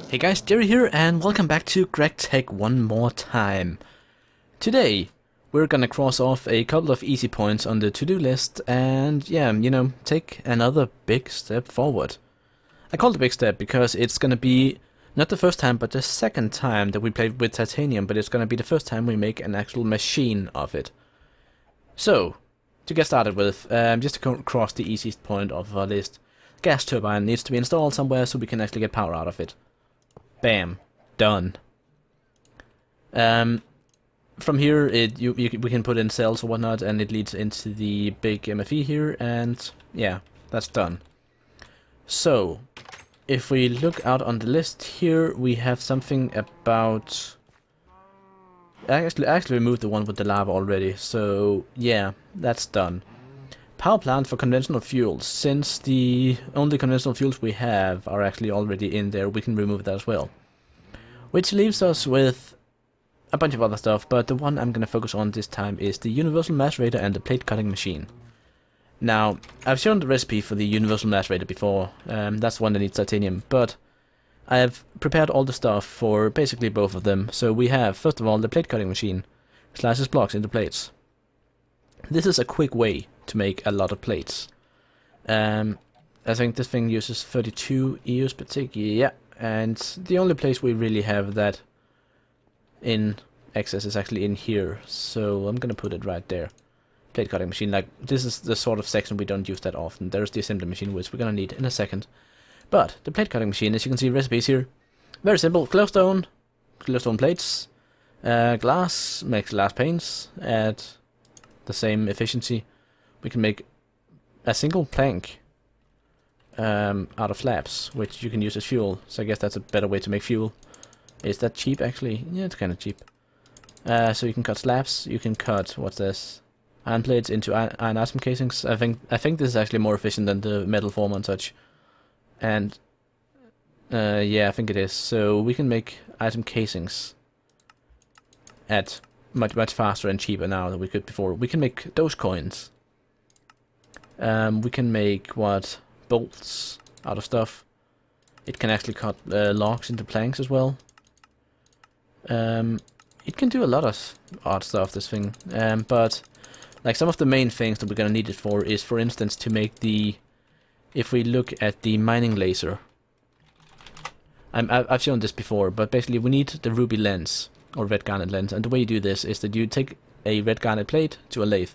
Hey guys, Jerry here, and welcome back to GregTech one more time. Today, we're gonna cross off a couple of easy points on the to-do list and, yeah, you know, take another big step forward. I call it a big step because it's gonna be not the first time, but the second time that we played with titanium, but it's gonna be the first time we make an actual machine of it. So, to get started with, just to cross the easiest point of our list, gas turbine needs to be installed somewhere so we can actually get power out of it. Bam. Done. From here, we can put in cells or whatnot, and it leads into the big MFE here, and yeah, that's done. So, if we look out on the list here, we have something about... I actually removed the one with the lava already, so yeah, that's done. Power plant for conventional fuels. Since the only conventional fuels we have are actually already in there, we can remove that as well. Which leaves us with a bunch of other stuff, but the one I'm going to focus on this time is the Universal Macerator and the plate cutting machine. Now, I've shown the recipe for the Universal Macerator before, that's the one that needs titanium, but I have prepared all the stuff for basically both of them. So we have, first of all, the plate cutting machine. Slices blocks into plates. This is a quick way to make a lot of plates. I think this thing uses 32 EUs per tick, yeah, and the only place we really have that in excess is actually in here, so I'm gonna put it right there. Plate cutting machine, like, this is the sort of section we don't use that often. There's the assembly machine, which we're gonna need in a second. But the plate cutting machine, as you can see, recipes here, very simple. Glowstone plates, glass, makes glass panes at the same efficiency. We can make a single plank out of slabs, which you can use as fuel. So I guess that's a better way to make fuel. Is that cheap, actually? Yeah, it's kind of cheap. So you can cut slabs. You can cut, what's this? Iron plates into iron atom casings. I think this is actually more efficient than the metal form and such. And yeah, I think it is. So we can make item casings at much faster and cheaper now than we could before. We can make those coins. We can make bolts out of stuff. It can actually cut logs into planks as well. It can do a lot of odd stuff, this thing. But like some of the main things that we're gonna need it for is, for instance, to make the... If we look at the mining laser, I've shown this before, but basically we need the ruby lens or red garnet lens, and the way you do this is that you take a red garnet plate to a lathe,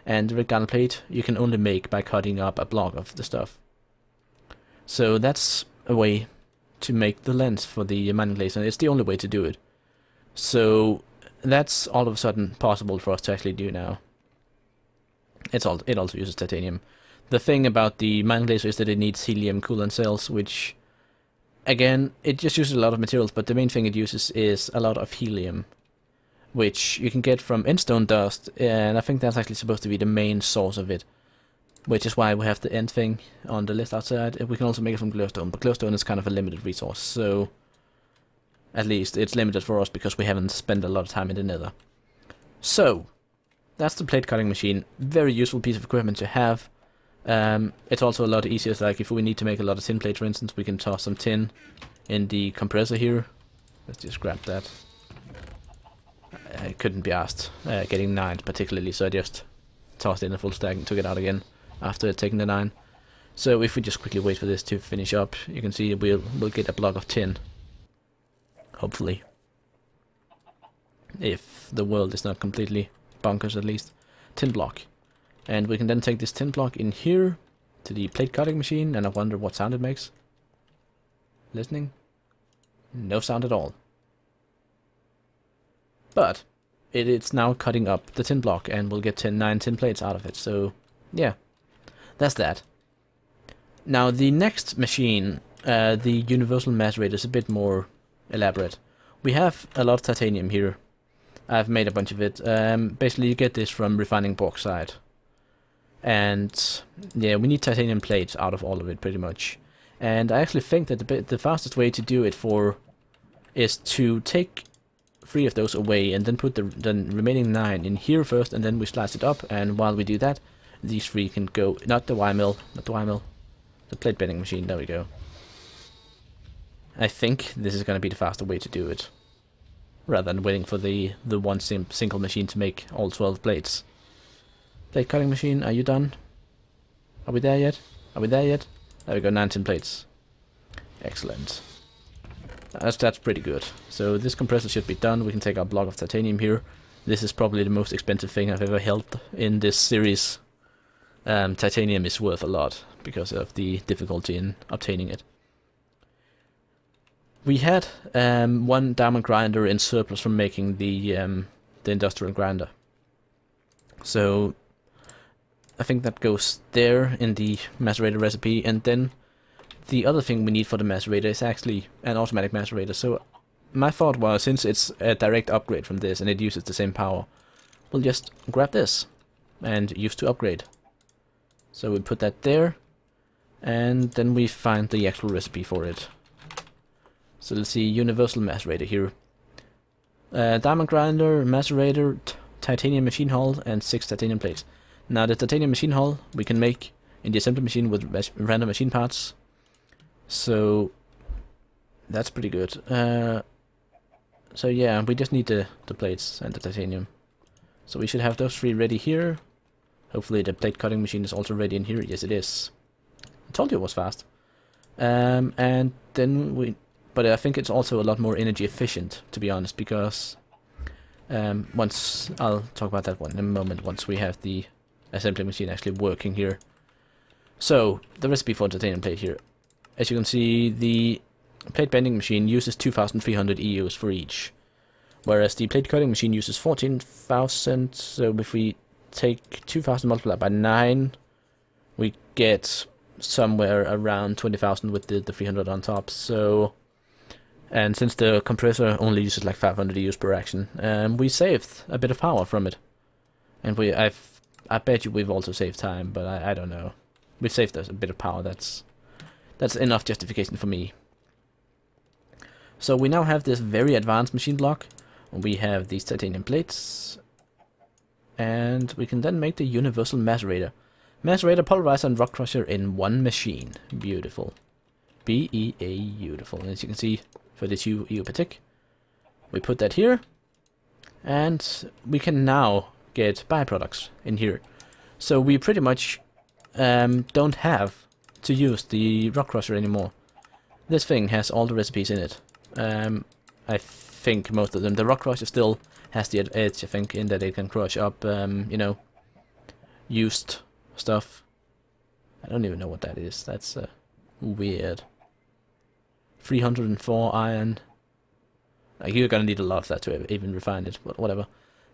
and the red garnet plate you can only make by cutting up a block of the stuff. So that's a way to make the lens for the mining laser, and it's the only way to do it. So that's all of a sudden possible for us to actually do now. It also uses titanium. The thing about the mining laser is that it needs helium coolant cells, which, again, it just uses a lot of materials, but the main thing it uses is a lot of helium, which you can get from endstone dust, and I think that's actually supposed to be the main source of it, which is why we have the end thing on the list outside. We can also make it from glowstone, but glowstone is kind of a limited resource, so at least it's limited for us because we haven't spent a lot of time in the nether. So, that's the plate cutting machine. Very useful piece of equipment to have. It's also a lot easier, like if we need to make a lot of tin plates, for instance, we can toss some tin in the compressor here. Let's just grab that. I couldn't be asked getting 9 particularly, so I just tossed in a full stack and took it out again after taking the 9. So if we just quickly wait for this to finish up, you can see we'll get a block of tin. Hopefully. If the world is not completely bonkers, at least. Tin block. And we can then take this tin block in here to the plate cutting machine, and I wonder what sound it makes. Listening? No sound at all. But it's now cutting up the tin block, and we'll get 9 tin plates out of it. So yeah, that's that. Now the next machine, the Universal Macerator, is a bit more elaborate. We have a lot of titanium here. I've made a bunch of it. Basically you get this from refining bauxite. And yeah, we need titanium plates out of all of it pretty much. And I actually think that the fastest way to do it is to take 3 of those away and then put the remaining 9 in here first, and then we slice it up. And while we do that, these 3 can go, not the Y mill, The plate bending machine, there we go. I think this is going to be the faster way to do it, rather than waiting for the one single machine to make all 12 plates. Plate cutting machine, are you done? Are we there yet? Are we there yet? There we go, 19 plates. Excellent. That's pretty good. So this compressor should be done. We can take our block of titanium here. This is probably the most expensive thing I've ever held in this series. Titanium is worth a lot because of the difficulty in obtaining it. We had one diamond grinder in surplus from making the industrial grinder. So I think that goes there in the macerator recipe, and then the other thing we need for the macerator is actually an automatic macerator. So my thought was, since it's a direct upgrade from this and it uses the same power, we'll just grab this and use to upgrade. So we put that there, and then we find the actual recipe for it. So let's see, Universal Macerator here. Diamond grinder, macerator, titanium machine hull, and 6 titanium plates. Now the titanium machine hull we can make in the assembly machine with random machine parts. So that's pretty good. So yeah, we just need the plates and the titanium. So we should have those 3 ready here. Hopefully the plate cutting machine is also ready in here. Yes, it is. I told you it was fast. And then but I think it's also a lot more energy efficient, to be honest, because once I'll talk about that one in a moment, once we have the assembly machine actually working here. So the recipe for titanium plate here. As you can see, the plate bending machine uses 2,300 EUs for each, whereas the plate cutting machine uses 14,000. So if we take 2,000 multiplied by 9, we get somewhere around 20,000 with the 300 on top. So, and since the compressor only uses like 500 EUs per action, we saved a bit of power from it. And I bet you we've also saved time, but I don't know. We've saved us a bit of power. That's enough justification for me. So we now have this very advanced machine block. We have these titanium plates, and we can then make the Universal Macerator. Macerator, pulverizer, and rock crusher in one machine. Beautiful. Beautiful. As you can see, for this EU per tick, we put that here, and we can now get byproducts in here. So we pretty much don't have to use the rock crusher anymore. This thing has all the recipes in it. I think most of them. The rock crusher still has the edge, I think, in that it can crush up, you know, used stuff. I don't even know what that is. That's weird. 304 iron. Like, you're gonna need a lot of that to even refine it, but whatever.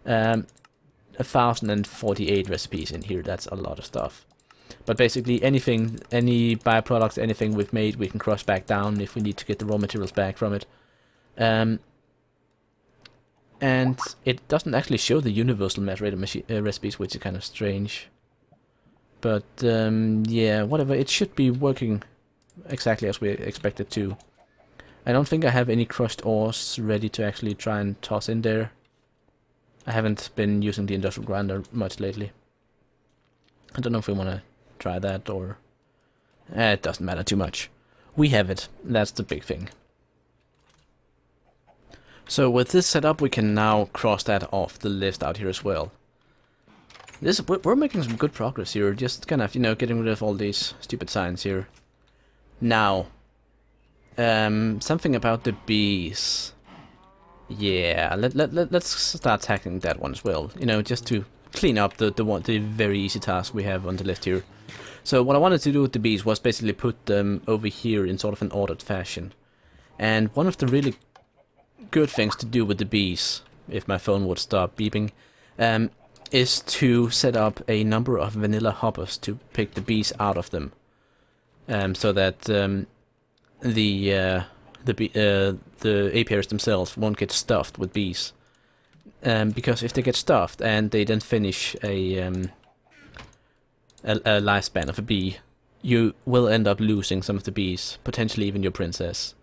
1,048 recipes in here. That's a lot of stuff. But basically anything, any byproducts, anything we've made, we can crush back down if we need to get the raw materials back from it. And it doesn't actually show the Universal Macerator recipes, which is kind of strange. But yeah, whatever. It should be working exactly as we expect it to. I don't think I have any crushed ores ready to actually try and toss in there. I haven't been using the industrial grinder much lately. I don't know if we want to try that or... it doesn't matter too much. We have it. That's the big thing. So with this setup, we can now cross that off the list out here as well. We're making some good progress here. Just kind of, you know, getting rid of all these stupid signs here. Now, something about the bees. Yeah, let's start tackling that one as well. You know, just to clean up the very easy task we have on the list here. So what I wanted to do with the bees was basically put them over here in sort of an ordered fashion. And one of the really good things to do with the bees, if my phone would stop beeping, is to set up a number of vanilla hoppers to pick the bees out of them, so that the apiaries themselves won't get stuffed with bees. Because if they get stuffed and they then finish a lifespan of a bee, you will end up losing some of the bees, potentially even your princess,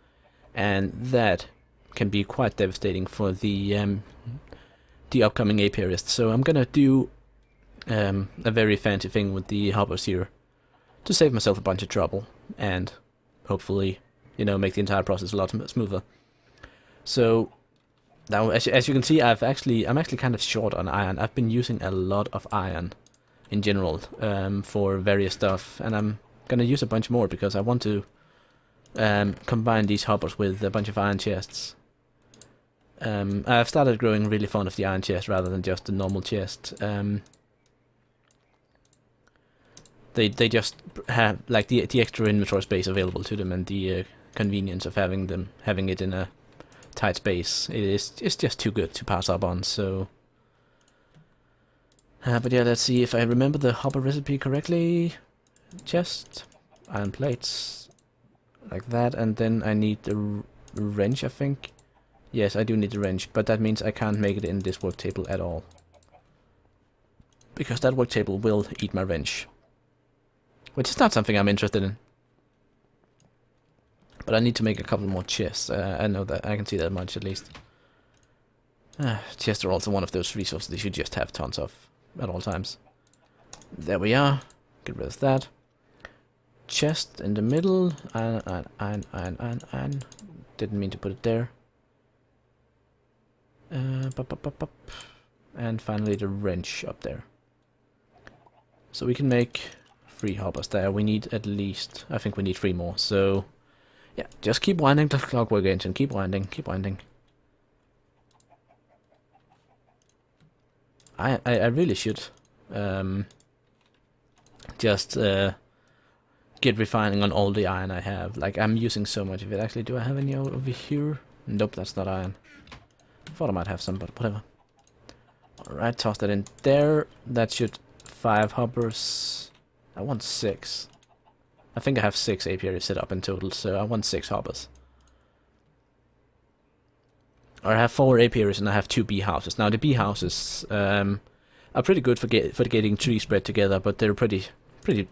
and that can be quite devastating for the upcoming apiarist. So I'm gonna do a very fancy thing with the hoppers here to save myself a bunch of trouble. and hopefully, you know, make the entire process a lot smoother. So now, as you can see, I'm actually kind of short on iron. I've been using a lot of iron in general for various stuff, and I'm gonna use a bunch more because I want to combine these hoppers with a bunch of iron chests. I've started growing really fond of the iron chest rather than just the normal chest. They just have like the extra inventory space available to them, and the convenience of having it in a tight space. It's just too good to pass up on. So, but yeah, let's see if I remember the hopper recipe correctly. Chest, iron plates, like that, and then I need the wrench, I think. Yes, I do need the wrench, but that means I can't make it in this work table at all, because that work table will eat my wrench, which is not something I'm interested in. But I need to make a couple more chests. I know that, I can see that much at least. Chests are also one of those resources that you should just have tons of at all times. There we are. Get rid of that. Chest in the middle. Iron. Didn't mean to put it there. And finally the wrench up there. So we can make 3 hoppers there. We need at least, I think we need 3 more. So yeah, just keep winding the clockwork engine. Keep winding. Keep winding. I really should just get refining on all the iron I have. Like, I'm using so much of it. Actually, do I have any over here? Nope, that's not iron. I thought I might have some, but whatever. Alright, toss that in there. That should 5 hoppers. I want 6. I think I have 6 apiaries set up in total, so I want 6 hoppers. Or I have 4 apiaries and I have 2 bee houses. Now the bee houses are pretty good for getting trees spread together, but they're pretty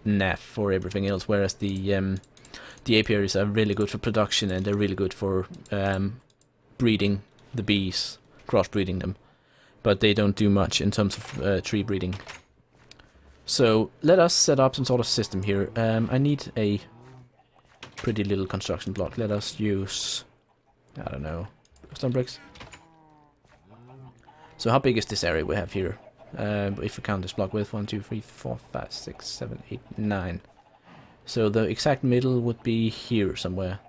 naff for everything else. Whereas the apiaries are really good for production, and they're really good for breeding the bees, crossbreeding them. But they don't do much in terms of tree breeding. So let us set up some sort of system here. I need a pretty little construction block. Let us use, I don't know, stone bricks. So how big is this area we have here? If we count this block with 1, 2, 3, 4, 5, 6, 7, 8, 9. So the exact middle would be here somewhere.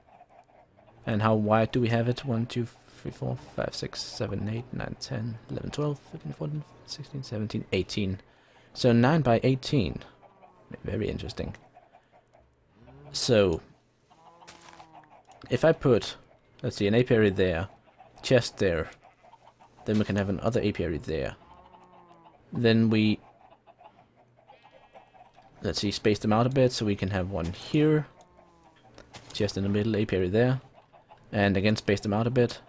And how wide do we have it? 1, 2, 3, 4, 5, 6, 7, 8, 9, 10, 11, 12, 13, 14, 16, 17, 18. So 9 by 18. Very interesting. So if I put, let's see, an apiary there, chest there, then we can have another apiary there. Then we, let's see, space them out a bit so we can have one here, chest in the middle, apiary there, and again space them out a bit.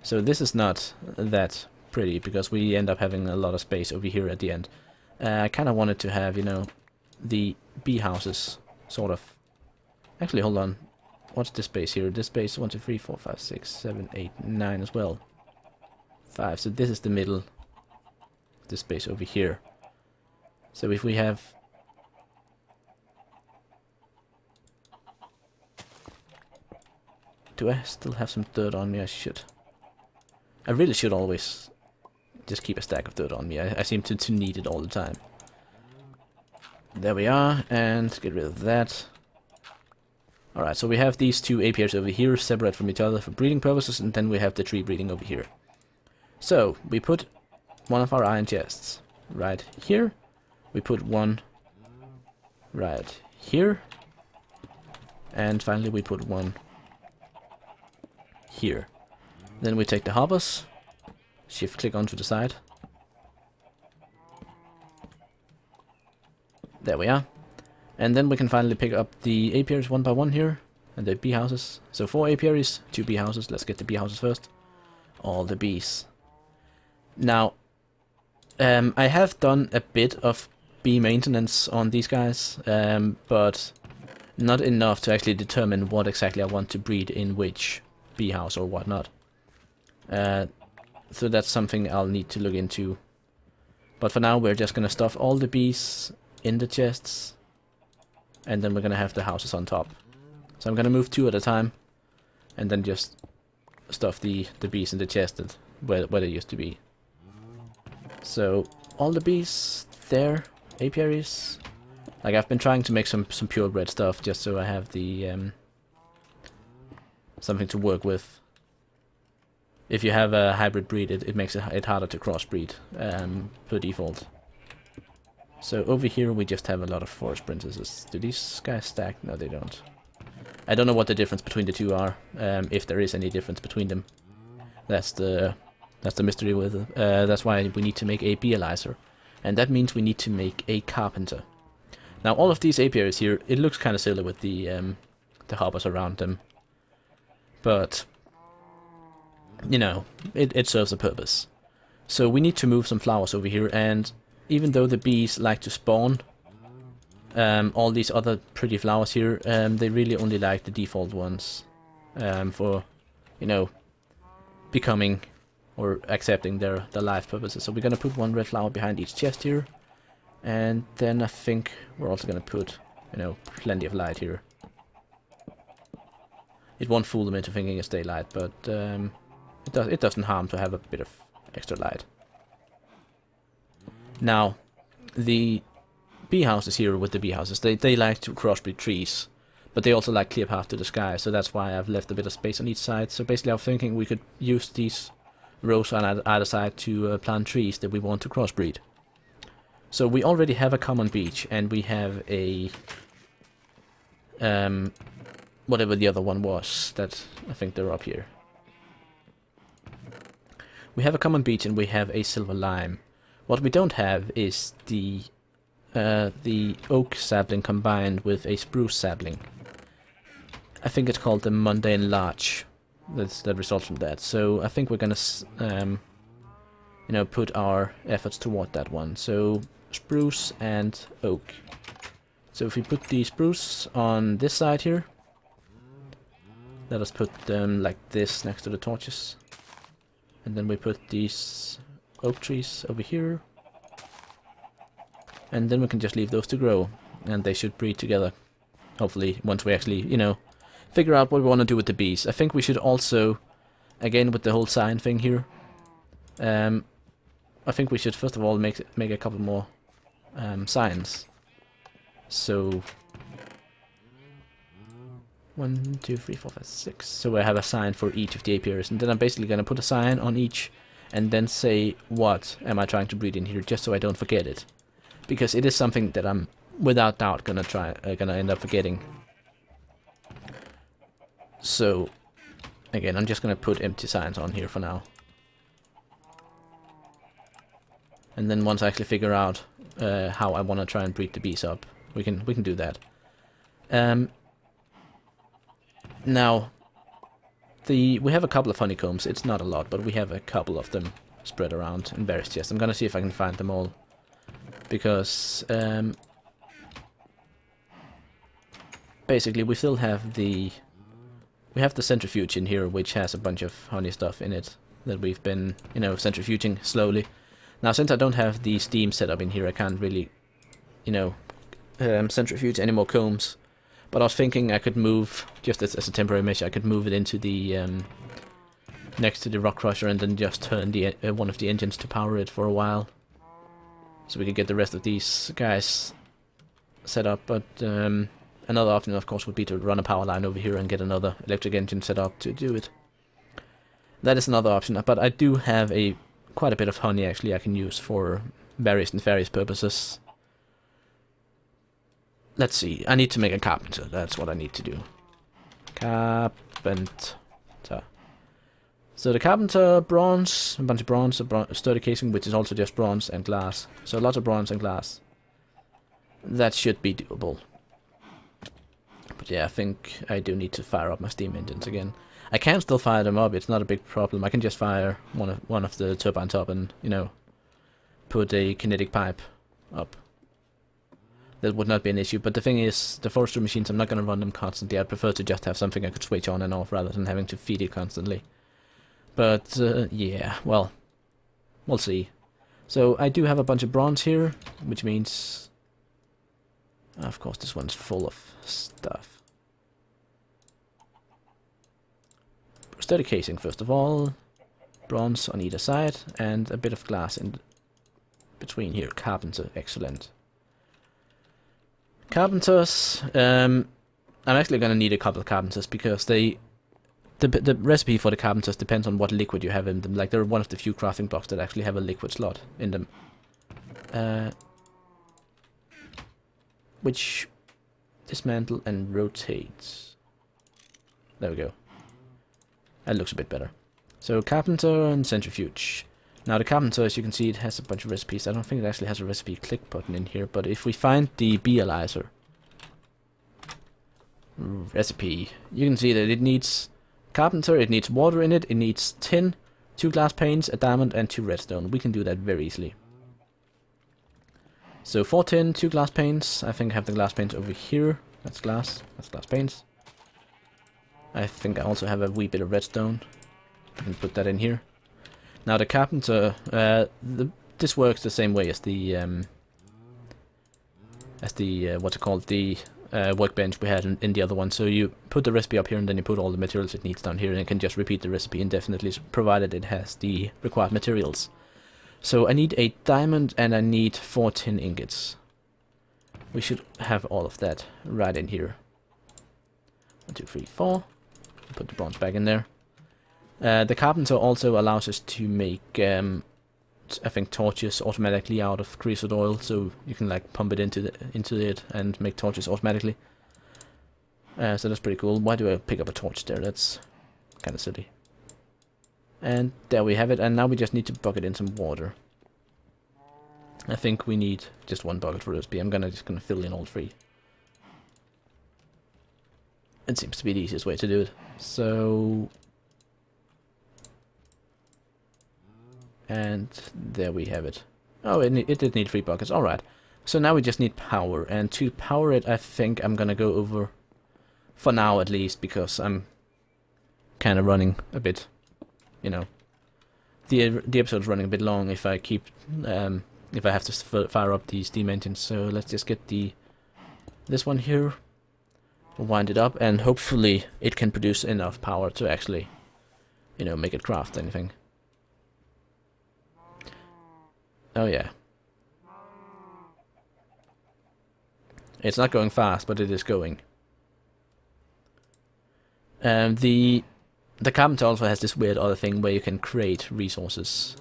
So this is not that pretty because we end up having a lot of space over here at the end. I kind of wanted to have, you know, the bee houses sort of. Actually, hold on. What's this space here? This space 1, 2, 3, 4, 5, 6, 7, 8, 9 as well. 5. So this is the middle. This space over here. So if we have. Do I still have some dirt on me? I should. I really should always just keep a stack of dirt on me. I seem to need it all the time. There we are, and get rid of that. Alright, so we have these 2 apiaries over here, separate from each other for breeding purposes, and then we have the tree breeding over here. So, we put one of our iron chests right here. We put one right here. And finally we put one here. Then we take the hoppers, shift click onto the side. There we are. And then we can finally pick up the apiaries one by one here, and the bee houses. So 4 apiaries, 2 bee houses. Let's get the bee houses first. All the bees. Now, I have done a bit of bee maintenance on these guys, but not enough to actually determine what exactly I want to breed in which bee house or whatnot. So that's something I'll need to look into. But for now, we're just gonna stuff all the bees in the chests, and then we're gonna have the houses on top. So I'm gonna move 2 at a time, and then just stuff the bees in the chest where they used to be. So all the bees there, apiaries. Like I've been trying to make some purebred stuff just so I have the something to work with. If you have a hybrid breed, it makes it harder to crossbreed per default. So over here we just have a lot of forest princesses. Do these guys stack? No, they don't. I don't know what the difference between the two are, if there is any difference between them. That's the mystery with it. That's why we need to make a beealizer, and that means we need to make a carpenter. Now all of these apiaries here, it looks kind of silly with the hoppers around them, but you know, it serves a purpose. So we need to move some flowers over here, and even though the bees like to spawn all these other pretty flowers here, they really only like the default ones for, you know, becoming or accepting their life purposes. So we're gonna put 1 red flower behind each chest here, and then I think we're also gonna put, you know, plenty of light here. It won't fool them into thinking it's daylight, but it doesn't harm to have a bit of extra light. Now, the bee houses here with the bee houses, they like to crossbreed trees, but they also like clear path to the sky, so that's why I've left a bit of space on each side. So basically I'm thinking we could use these rows on either side to plant trees that we want to crossbreed. So we already have a common beach, and we have a whatever the other one was, that I think they're up here. We have a common beech and we have a silver lime. What we don't have is the oak sapling combined with a spruce sapling. I think it's called the mundane larch. That results from that. So I think we're gonna you know, put our efforts toward that one. So spruce and oak. So if we put the spruce on this side here, let us put them like this next to the torches. And then we put these oak trees over here. And then we can just leave those to grow. And they should breed together. Hopefully, once we actually, you know, figure out what we want to do with the bees. I think we should also, again with the whole sign thing here, I think we should first of all make a couple more signs. So 1, 2, 3, 4, 5, 6. So I have a sign for each of the apiaries, and then I'm basically gonna put a sign on each, and then say what am I trying to breed in here, just so I don't forget it, because it is something that I'm without doubt gonna end up forgetting. So again, I'm just gonna put empty signs on here for now, and then once I actually figure out how I want to try and breed the bees up, we can do that. Now, we have a couple of honeycombs. It's not a lot, but we have a couple of them spread around in various chests. I'm gonna see if I can find them all, because basically we still have the centrifuge in here, which has a bunch of honey stuff in it that we've been, you know, centrifuging slowly. Now, since I don't have the steam set up in here, I can't really, you know, centrifuge any more combs. But I was thinking I could move, just as a temporary measure, I could move it into the next to the rock crusher, and then just turn the one of the engines to power it for a while, so we could get the rest of these guys set up. But another option, of course, would be to run a power line over here and get another electric engine set up to do it. That is another option. But I do have quite a bit of honey actually I can use for various nefarious purposes. Let's see, I need to make a carpenter, that's what I need to do. Carpenter. So the carpenter, bronze, a bunch of bronze, a sturdy casing, which is also just bronze and glass. So lots of bronze and glass. That should be doable. But yeah, I think I do need to fire up my steam engines again. I can still fire them up, it's not a big problem. I can just fire one of the turbines up and, you know, put a kinetic pipe up. That would not be an issue, but the thing is, the forestry machines, I'm not going to run them constantly. I'd prefer to just have something I could switch on and off rather than having to feed it constantly. But, yeah, well, we'll see. So, I do have a bunch of bronze here, which means Of course, this one's full of stuff. Sturdy casing, first of all. Bronze on either side, and a bit of glass in between here. Carpenter, excellent. Carpenters, I'm actually gonna need a couple of carpenters because the recipe for the carpenters depends on what liquid you have in them. Like, they're one of the few crafting blocks that actually have a liquid slot in them. Which dismantle and rotate. There we go. That looks a bit better. So carpenter and centrifuge. Now the carpenter, as you can see, it has a bunch of recipes. I don't think it actually has a recipe click button in here, but if we find the Bializer recipe, you can see that it needs carpenter, it needs water in it, it needs tin, 2 glass panes, a diamond, and 2 redstone. We can do that very easily. So 4 tin, 2 glass panes. I think I have the glass panes over here. That's glass panes. I think I also have a wee bit of redstone. I can put that in here. Now the carpenter, this works the same way as the what's it called, the workbench we had in the other one. So you put the recipe up here, and then you put all the materials it needs down here, and it can just repeat the recipe indefinitely, provided it has the required materials. So I need a diamond, and I need 4 tin ingots. We should have all of that right in here. 1, 2, 3, 4. Put the bronze back in there. The carpenter also allows us to make, I think, torches automatically out of creosote oil, so you can like pump it into it and make torches automatically. So that's pretty cool. Why do I pick up a torch there? That's kind of silly. And there we have it. And now we just need to bucket in some water. I think we need just 1 bucket for recipe. I'm just gonna fill in all 3. It seems to be the easiest way to do it. So, and there we have it. Oh, it did need 3 buckets. Alright. So now we just need power. And to power it, I think I'm gonna go over, for now at least, because I'm kind of running a bit, you know. The episode's running a bit long if I keep, if I have to fire up the steam engines. So let's just get this one here. Wind it up, and hopefully it can produce enough power to actually, you know, make it craft anything. Oh yeah. It's not going fast, but it is going. The carpenter also has this weird other thing where you can create resources.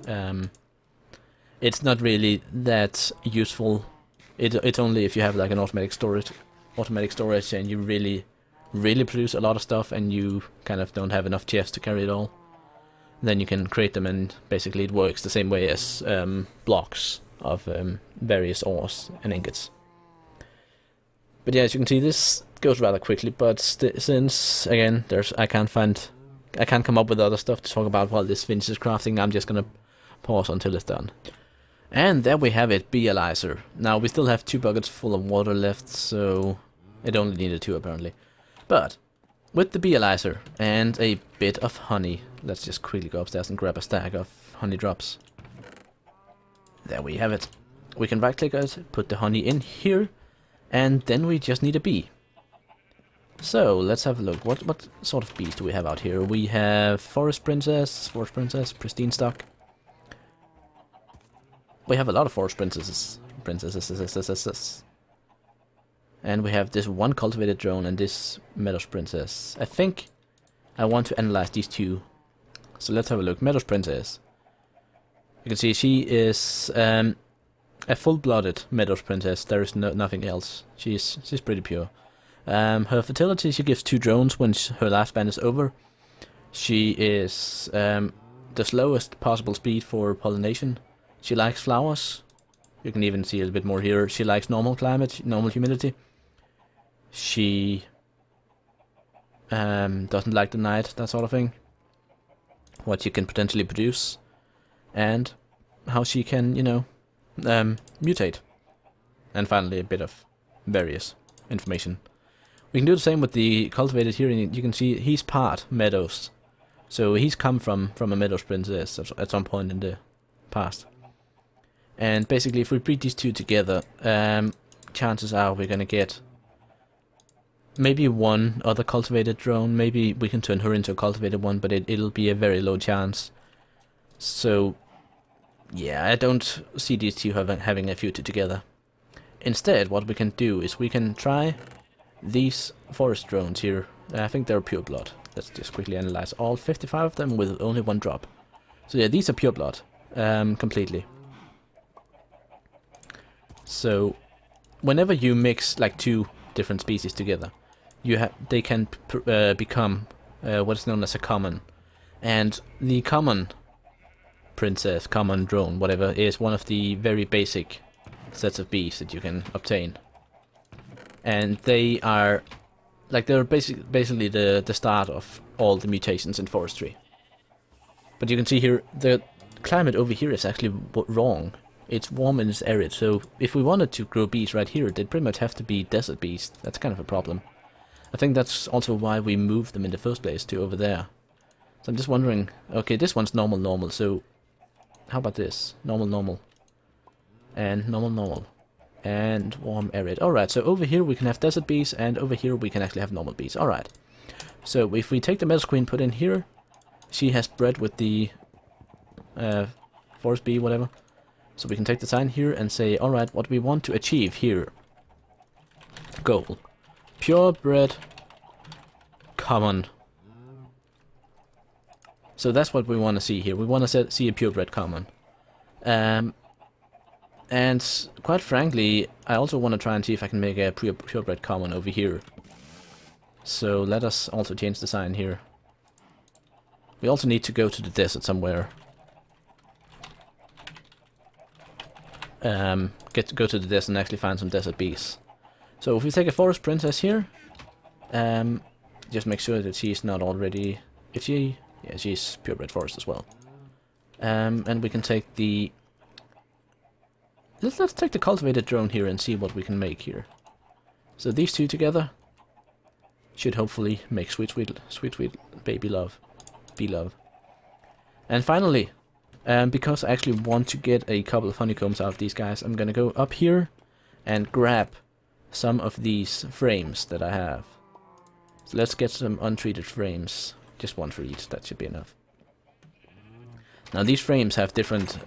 It's not really that useful. It's only if you have like an automatic storage, and you really produce a lot of stuff, and you kind of don't have enough chests to carry it all. Then you can create them, and basically it works the same way as blocks of various ores and ingots. But yeah, as you can see, this goes rather quickly. But since again, I can't come up with other stuff to talk about while this finishes crafting, I'm just gonna pause until it's done. And there we have it, Bializer. Now we still have 2 buckets full of water left, so it only needed 2 apparently. But with the Bializer and a bit of honey, let's just quickly go upstairs and grab a stack of honey drops. There we have it. We can right click it, put the honey in here, and then we just need a bee. So let's have a look. What sort of bees do we have out here? We have Forest Princess, Pristine Stock. We have a lot of Forest Princesses. And we have this one cultivated drone and this Meadows Princess. I think I want to analyze these 2. So let's have a look. Meadows Princess. You can see she is a full-blooded Meadows Princess. There is nothing else. She's pretty pure. Her fertility, she gives 2 drones when her last ban is over. She is the slowest possible speed for pollination. She likes flowers. You can even see a little bit more here. She likes normal climate, normal humidity. She doesn't like the night, that sort of thing. What she can potentially produce. And how she can, you know, mutate. And finally a bit of various information. We can do the same with the cultivated here, and you can see he's part meadows. So he's come from a meadows princess at some point in the past. And basically if we breed these 2 together, chances are we're gonna get maybe one other cultivated drone. Maybe we can turn her into a cultivated one, but it'll be a very low chance. So yeah, I don't see these two having a future together. Instead, what we can do is we can try these forest drones here. I think they're pure blood. Let's just quickly analyze all 55 of them with only one drop. So yeah, these are pure blood, completely. So whenever you mix like two different species together, they can become what is known as a common. And the common princess, common drone, whatever, is one of the very basic sets of bees that you can obtain. And they are they're basically the start of all the mutations in forestry. But you can see here the climate over here is actually wrong. It's warm and it's arid, so if we wanted to grow bees right here, they'd pretty much have to be desert bees. That's kind of a problem. I think that's also why we moved them in the first place to over there. So I'm just wondering, okay, this one's normal, so how about this? Normal, and normal, and warm, arid. Alright, so over here we can have desert bees, and over here we can actually have normal bees. Alright. So if we take the Metal Queen, put in here, she has bred with the forest bee, whatever. So we can take the sign here and say, alright, what we want to achieve here. Goal. Purebred common. So that's what we want to see here. We want to see a purebred common. And quite frankly, I also want to try and see if I can make a purebred common over here. So let us also change the sign here. We also need to go to the desert somewhere. Go to the desert and actually find some desert bees. So if we take a forest princess here, just make sure that she's not already. If she, yeah, she's purebred forest as well. And we can take the. Let's take the cultivated drone here and see what we can make here. So these two together should hopefully make sweet baby love, bee love. And finally, because I actually want to get a couple of honeycombs out of these guys, I'm gonna go up here and grab some of these frames that I have. So let's get some untreated frames, just one for each, that should be enough. Now these frames have different,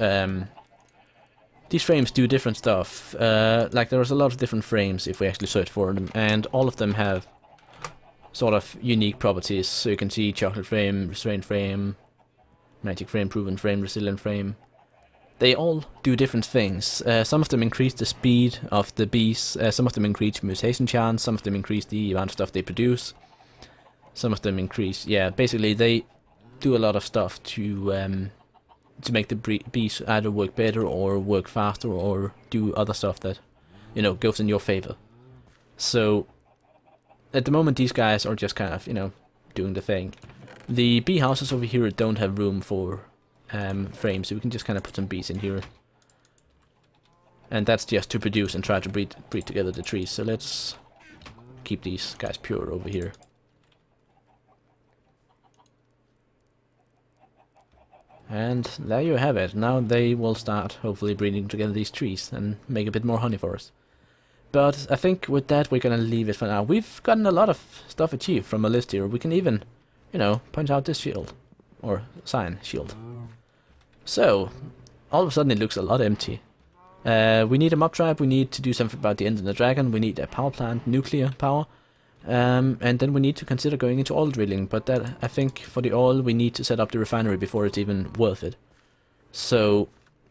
these frames do different stuff. Like there's a lot of different frames if we actually search for them, and all of them have sort of unique properties. So you can see chocolate frame, restrained frame, magic frame, proven frame, resilient frame. They all do different things. Some of them increase the speed of the bees, some of them increase mutation chance, some of them increase the amount of stuff they produce. Some of them increase, yeah, basically they do a lot of stuff to make the bees either work better or work faster or do other stuff that, you know, goes in your favor. So at the moment these guys are just kind of, you know, doing the thing. The bee houses over here don't have room for frames, so we can just kind of put some bees in here. And that's just to produce and try to breed together the trees. So let's keep these guys pure over here. And there you have it. Now they will start hopefully breeding together these trees and make a bit more honey for us. But I think with that we're gonna leave it for now. We've gotten a lot of stuff achieved from a list here. We can even, you know, punch out this shield. Or sign shield. So, all of a sudden it looks a lot empty. We need a mob tribe, we need to do something about the end of the dragon, we need a power plant, nuclear power. And then we need to consider going into oil drilling, but that, I think for the oil we need to set up the refinery before it's even worth it. So,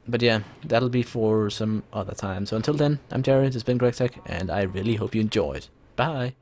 but yeah, that'll be for some other time. So until then, I'm Jared, it's been GregTech, and I really hope you enjoyed. Bye!